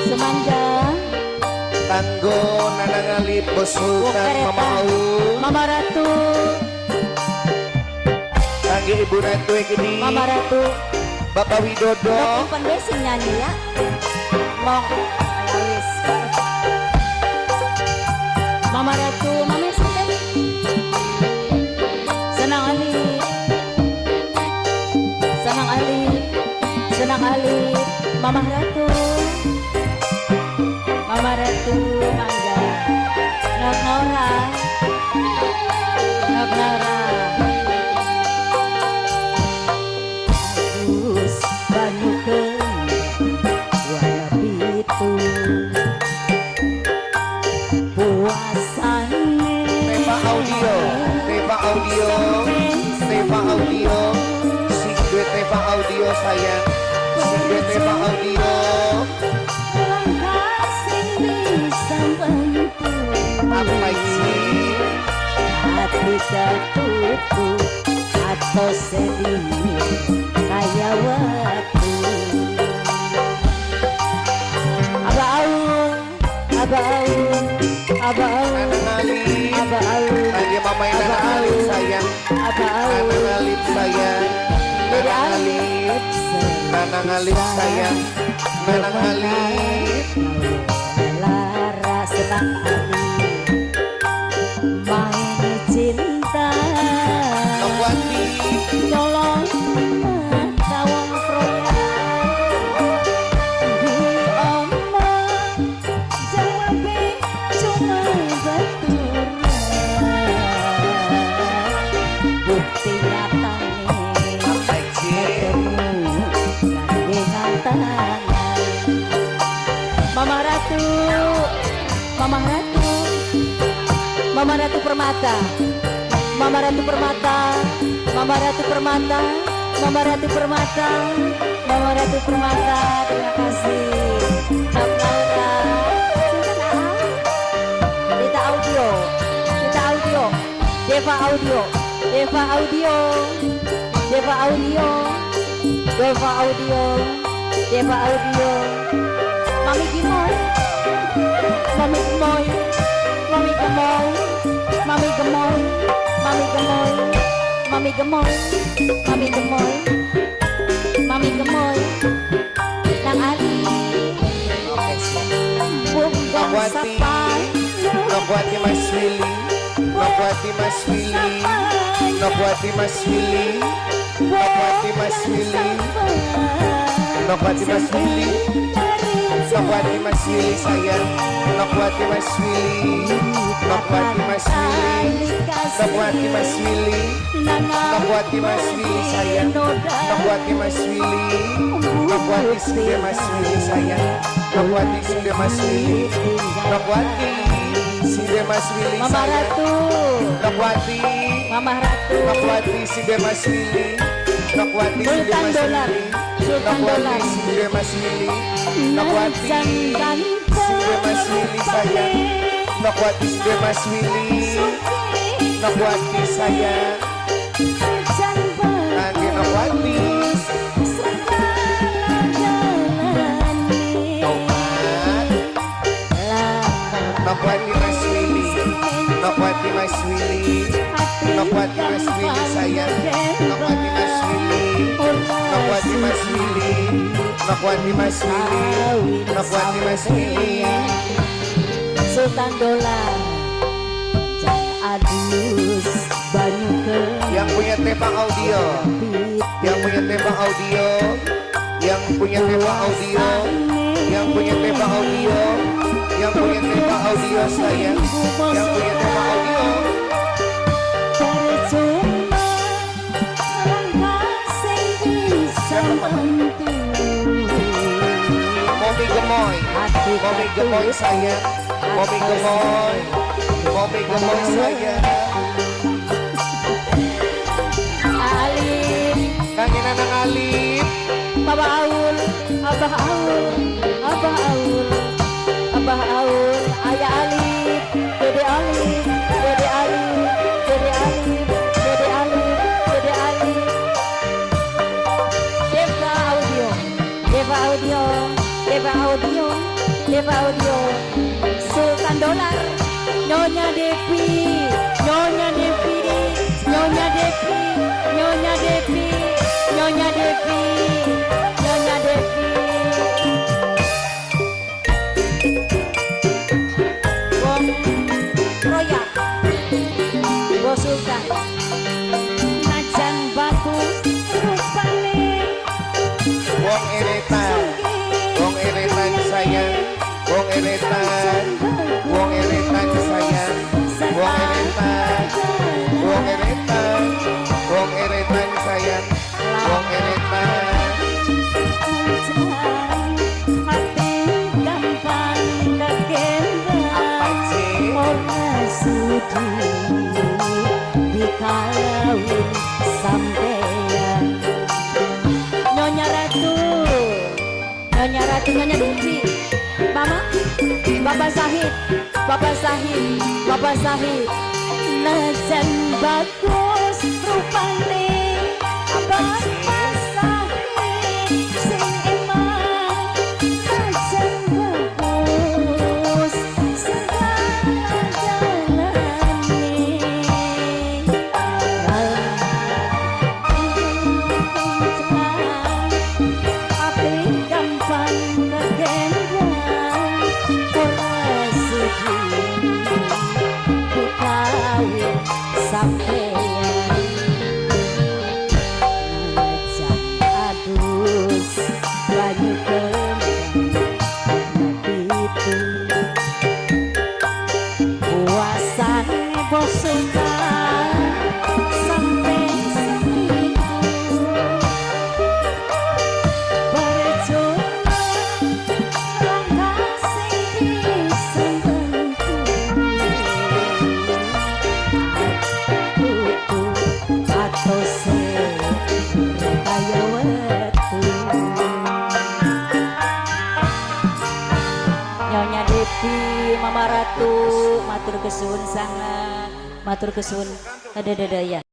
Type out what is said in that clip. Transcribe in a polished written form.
Semangga Tanggo nanangali Bos Sultan Mama Aul Mama Ratu Kangge Ibu Ratu gini Mama Ratu Bapak Widodo Dok pendesing nyanyi ya Mong Awis Mama Ratu Mama Sultan Senang Ali Senang Ali Senang Ali Mama Ratu Mama Ratu Mangga Nok Nora Nok Nora Agus Banyukeun Warna bitu Puasane Teva Audio Teva Audio Teva Audio Singgue Teva Audio sayang Singgue Teva Audio apa ini hati tertutup atau sedih kayak waktu Abah Aul Nanangali Abah Aul Lagi mamain Nanangali sayang Abah Aul Nanangali sayang Nanangali Nanangali sayang Nanangali Lara senang main cinta Nongwati tolong tawang proyek diomong jawabnya cuma betul bukti nyatanya ketemu dengan tangan Mama Ratu Mama Ratu Mama Ratu Permata Mama Ratu Permata Mama Ratu Permata Mama Ratu Permata Mama Ratu Permata terima kasih Nok Laura Dita Audio Dita Audio Deva Audio Deva Audio Deva Audio Deva Audio Deva Audio Mami Gimoy Mami Gemoy Mami Gemoy Mami Gemoy Mami Gemoy Mami Gemoy Mami Gemoy Mami Gemoy Nang Ali Bunggang Sapai Nongwati Mas Willy Nongwati Mas Willy Nongwati Mas Willy Nongwati Mas Willy Nongwati Mas Willy Nongwati Mas Willy sayang Nongwati Mas Willy Nongwati Mas Willy Nongwati Mas Willy Nongwati Mas Willy sayang Nongwati Mas Willy Nongwati Sinde Mas Willy sayang Nongwati Sinde Mas Willy Nongwati Sinde Mas Willy Mama sayang Ratu Nongwati Mama Ratu Nongwati Sinde Mas Willy Nongwati Sinde Sultan Mas Dolar Willy Sultan Dolar Nongwati Sinde Mas Willy Nongwati Sinde Mas Willy sayang Nongwati Sinde Mas Willy Nongwati sayang Nangge Nongwati Nongwati Mas Willy Nongwati Mas Willy Nongwati Mas Willy sayang Nongwati Mas Willy Nongwati Mas Willy Nongwati Mas Willy Nongwati Mas Willy Sultan Dolar Adius Banyukeun yang punya Teva Audio yang punya Teva Audio yang punya Teva Audio yang punya Teva Audio yang punya Teva Audio sayang yang punya Teva Audio percuma langkah sing bisa bantu Momi Gemoy Momi Gemoy sayang Momi Gemoy Momi Gemoy sayang Alif Kangen anak Alif Abah Aul Abah Aul Abah Aul Abah Aul Ayah Alif Dede Alif Dede Alif Dede Alif Dede Alif Dede Alif Deva Audio Audio, Deva Audio, Deva Audio, Sultan Dolar, Nyonya Devi, Nyonya Devi, Nyonya Devi, Nyonya Devi, Nyonya Devi, Nyonya Devi. Wong Roya, Bos Sultan, Najan bagus rupane. Wong eretan sayang, wong eretan, wong eretan sayang, wong eretan, wong eretan, wong eretan sayang, wong eretan. Hati gampang kekembang, Apa sih? ora sudi dikawin sampeyan. Nyonya Ratu, Nyonya Ratu, Nyonya Devi, Mama, Bapak Sahid, Bapak Sahid, Bapak Sahid. Najan bagus rupane, Bapak Sahid sing emang. Najan bagus segala jalane. Hati gampang kegembang, ora sudi dikawin sampeyan. Najan adus banyu kembang pitu, puasane bos Sultan sampai seminggu. Percuma langkah sing disenengku, tutu atau kaya wetu. Nyonya Devi, Mama Ratu, matur kesuwun sangat, matur kesuwun. Ada ya.